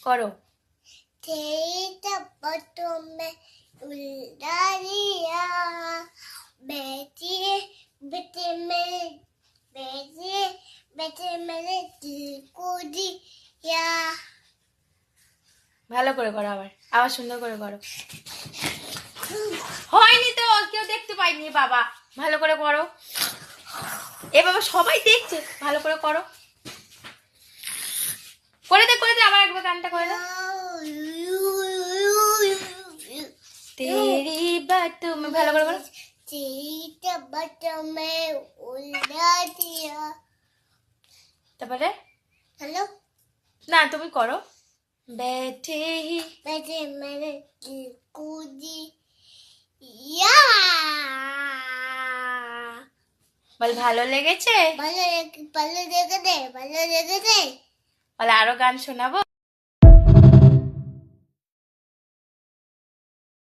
করো। तेरे बातों में उलझा दिया बेटी बेटे मेरे दिल को दिया। ভালো করে করো, আবার সুন্দর করে করো। হয়নি তো, কেউ দেখতে পাইনি বাবা, ভালো করে করো। এ বাবা সবাই দেখছে, ভালো করে করো। করে দে আবার একবার গানটা করে দাও। তেরি বাতোं में, ভালো করে করো। तेरे बातों में उलझा दिया। তারপরে हेलो না তুমি করো। बैठे ही बेटे मेरे दिल को दिया। বল ভালো লেগেছে, ভালো লেগেছে। বলে আরো গান শোনাবো।